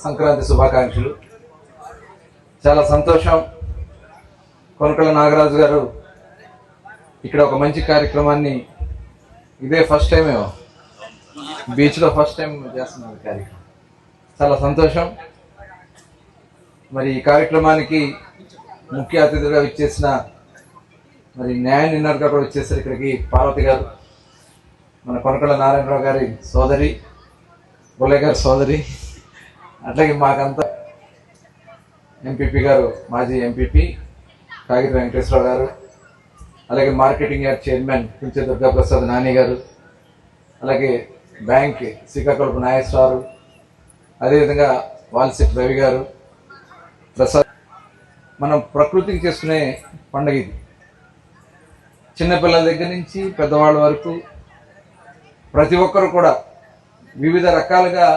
సంక్రాంతి శుభాకాంక్షలు. చాలా సంతోషం. కొనకళ్ళ నాగరాజు గారు ఇక్కడ ఒక మంచి కార్యక్రమాన్ని ఇదే ఫస్ట్ టైం బీచ్లో ఫస్ట్ టైం చేస్తున్నారు కార్యక్రమం. చాలా సంతోషం. మరి ఈ కార్యక్రమానికి ముఖ్య అతిథిగా ఇచ్చేసిన మరి న్యాయ నిన్నర్గా కూడా వచ్చేసారు ఇక్కడికి పార్వతి గారు, మన కొనకళ్ళ నారాయణరావు గారి సోదరి, బొల్లయ్య గారి సోదరి, అట్లాగే మాకంతా ఎంపీపీ గారు, మాజీ ఎంపీపీ కాగిత వెంకటేశ్వరరావు గారు, అలాగే marketing yard chairman Kunche Durga Prasad Nani గారు, అలాగే బ్యాంక్ శ్రీకాకుళపు నాగేశ్వరరావు, అదేవిధంగా వాల్సెట్ రవి గారు, ప్రసాద్. మనం ప్రకృతికి చేసుకునే పండుగ ఇది. చిన్నపిల్లల దగ్గర నుంచి పెద్దవాళ్ళ వరకు ప్రతి ఒక్కరు కూడా వివిధ రకాలుగా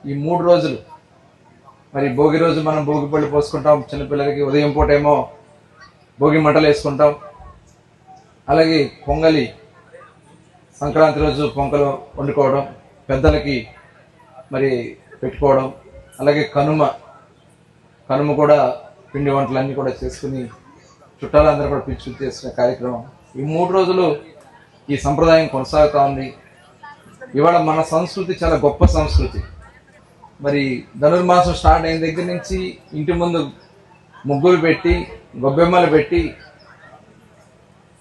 ఈ 3 రోజులు, మరి భోగి రోజు మనం భోగి పళ్ళు పోసుకుంటాం, చిన్నపిల్లలకి ఉదయం పూట ఏమో భోగి మంటలు వేసుకుంటాం, అలాగే పొంగలి సంక్రాంతి రోజు పొంగలు వండుకోవడం, పెద్దలకి మరి పెట్టుకోవడం, అలాగే కనుమ కూడా పిండి వంటలన్నీ కూడా చేసుకుని చుట్టాలందరూ కూడా పిలుచు చేసిన కార్యక్రమం. ఈ 3 రోజులు ఈ సంప్రదాయం కొనసాగుతూ ఉంది. ఇవాళ మన సంస్కృతి చాలా గొప్ప సంస్కృతి. మరి ధనుర్మాసం స్టార్ట్ అయిన దగ్గర నుంచి ఇంటి ముందు ముగ్గులు పెట్టి, గొబ్బెమ్మలు పెట్టి,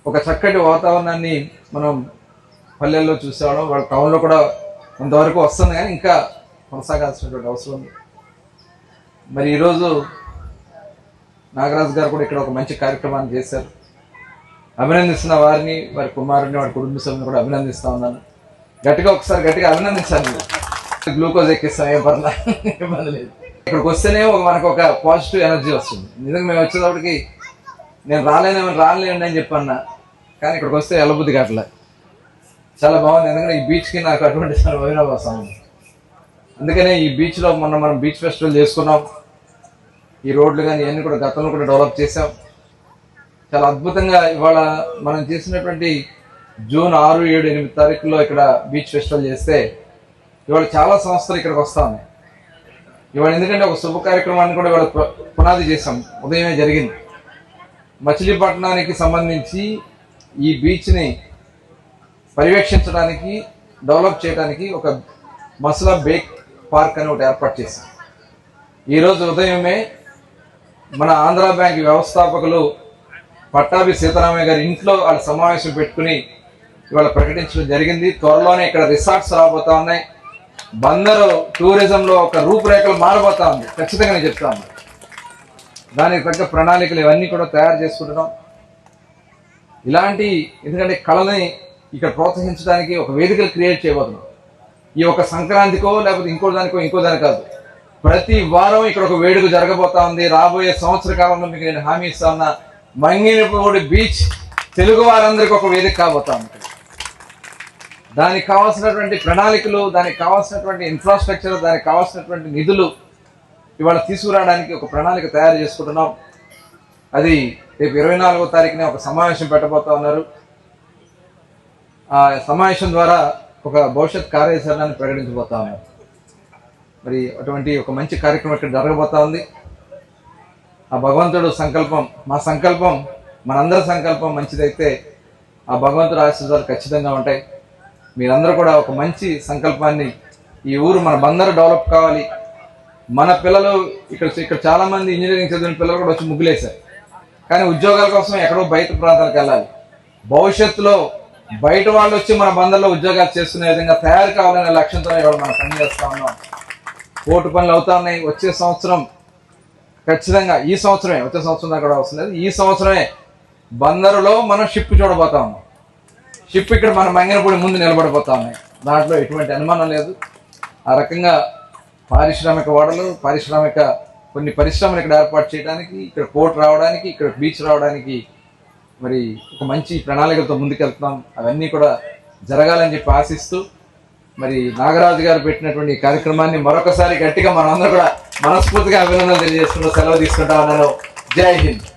ఒక చక్కటి వాతావరణాన్ని మనం పల్లెల్లో చూసేవాళ్ళం. వాళ్ళ టౌన్లో కూడా కొంతవరకు వస్తుంది, కానీ ఇంకా కొనసాగాల్సినటువంటి అవసరం ఉంది. మరి ఈరోజు నాగరాజు గారు కూడా ఇక్కడ ఒక మంచి కార్యక్రమాన్ని చేశారు. అభినందిస్తున్న వారిని, వారి కుమారుని, వారి కుటుంబ సభ్యులను కూడా అభినందిస్తా ఉన్నాను. ఒకసారి గట్టిగా అభినందించాలి. గ్లూకోజ్ ఎక్కిస్తాం, ఏం పర్లా, ఇబ్బంది లేదు. ఇక్కడికి వస్తేనే మనకు ఒక పాజిటివ్ ఎనర్జీ వస్తుంది. నిజంగా మేము వచ్చేటప్పటికి నేను రాలేనండి అని చెప్పన్నా, కానీ ఇక్కడికి వస్తే ఎల్లబుద్ధి కావట్లే. చాలా బాగుంది. ఎందుకంటే ఈ బీచ్కి నాకు అటువంటి వైరాభాసం. అందుకనే ఈ బీచ్లో మనం బీచ్ ఫెస్టివల్ చేసుకున్నాం. ఈ రోడ్లు కానీ ఇవన్నీ కూడా గతంలో కూడా డెవలప్ చేసాం. చాలా అద్భుతంగా ఇవాళ మనం చేసినటువంటి జూన్ 6, 7, 8 తారీఖుల్లో ఇక్కడ బీచ్ ఫెస్టివల్ చేస్తే ఇవాళ చాలా సంస్థలు ఇక్కడికి వస్తా ఉన్నాయి. ఇవాళ ఎందుకంటే ఒక శుభ కార్యక్రమాన్ని కూడా ఇవాళ పునాది చేసాం. ఉదయమే జరిగింది. మచిలీపట్నానికి సంబంధించి ఈ బీచ్ని పర్యవేక్షించడానికి, డెవలప్ చేయడానికి ఒక మసలా బేక్ పార్క్ అని ఒకటి ఏర్పాటు చేశాం. ఈరోజు ఉదయమే మన ఆంధ్ర బ్యాంక్ వ్యవస్థాపకులు పట్టాభి సీతారామయ్య గారి ఇంట్లో వాళ్ళ సమావేశం పెట్టుకుని ఇవాళ ప్రకటించడం జరిగింది. త్వరలోనే ఇక్కడ రిసార్ట్స్ రాబోతా ఉన్నాయి. బందరు టూరిజంలో ఒక రూపురేఖలు మారబోతా ఉంది. ఖచ్చితంగా నేను చెప్తాను. దానికి తగ్గ ప్రణాళికలు ఇవన్నీ కూడా తయారు చేసుకుంటున్నాం. ఇలాంటి ఎందుకంటే కళని ఇక్కడ ప్రోత్సహించడానికి ఒక వేదికలు క్రియేట్ చేయబోతున్నాం. ఈ ఒక సంక్రాంతికో లేకపోతే ఇంకో దాని కాదు, ప్రతి వారం ఇక్కడ ఒక వేడుక జరగబోతా ఉంది. రాబోయే సంవత్సర కాలంలో మీకు నేను హామీ ఇస్తా ఉన్నా, మంగినపూడి బీచ్ తెలుగు వారందరికీ ఒక వేదిక కాబోతా ఉంది. దానికి కావాల్సినటువంటి ప్రణాళికలు, దానికి కావాల్సినటువంటి ఇన్ఫ్రాస్ట్రక్చర్, దానికి కావాల్సినటువంటి నిధులు ఇవాళ తీసుకురావడానికి ఒక ప్రణాళిక తయారు చేసుకుంటున్నాం. అది రేపు 24వ తారీఖునే ఒక సమావేశం పెట్టబోతా ఉన్నారు. ఆ సమావేశం ద్వారా ఒక భవిష్యత్ కార్యాచరణని ప్రకటించబోతా ఉన్నారు. మరి అటువంటి ఒక మంచి కార్యక్రమం ఇక్కడ జరగబోతా ఉంది. ఆ భగవంతుడు సంకల్పం, మా సంకల్పం, మనందరి సంకల్పం మంచిదైతే ఆ భగవంతుడు ఆశీర్వాదాలు ఖచ్చితంగా ఉంటాయి. మీరందరూ కూడా ఒక మంచి సంకల్పాన్ని, ఈ ఊరు మన బందరు డెవలప్ కావాలి. మన పిల్లలు ఇక్కడ చాలా మంది ఇంజనీరింగ్ చదివిన పిల్లలు కూడా వచ్చి ముగ్గులేశారు, కానీ ఉద్యోగాల కోసం ఎక్కడో బయట ప్రాంతాలకు వెళ్ళాలి. భవిష్యత్తులో బయట వాళ్ళు వచ్చి మన బందర్లో ఉద్యోగాలు చేసుకునే విధంగా తయారు కావాలనే లక్ష్యంతో ఇవాళ మనం పనిచేస్తా ఉన్నాం. కోర్టు పనులు అవుతా ఉన్నాయి. వచ్చే సంవత్సరం ఖచ్చితంగా, ఈ సంవత్సరమే, వచ్చే సంవత్సరం దాకా కూడా అవసరం లేదు, ఈ సంవత్సరమే బందరులో మనం షిప్ చూడబోతా ఉన్నాం. షిప్ ఇక్కడ మన మంగినపూడి ముందు నిలబడిపోతా ఉన్నాయి. దాంట్లో ఎటువంటి అనుమానం లేదు. ఆ రకంగా పారిశ్రామిక ఓడలు, కొన్ని పరిశ్రమలు ఇక్కడ ఏర్పాటు చేయడానికి, ఇక్కడ పోర్ట్ రావడానికి, ఇక్కడ బీచ్ రావడానికి మరి ఒక మంచి ప్రణాళికలతో ముందుకెళ్తున్నాం. అవన్నీ కూడా జరగాలని చెప్పి ఆశిస్తూ మరి నాగరాజు గారు పెట్టినటువంటి కార్యక్రమాన్ని మరొకసారి గట్టిగా మనం అందరూ కూడా మనస్ఫూర్తిగా అభినందనలు తెలియజేసుకుంటూ సెలవు తీసుకుంటా ఉన్నాను. జై హింద్.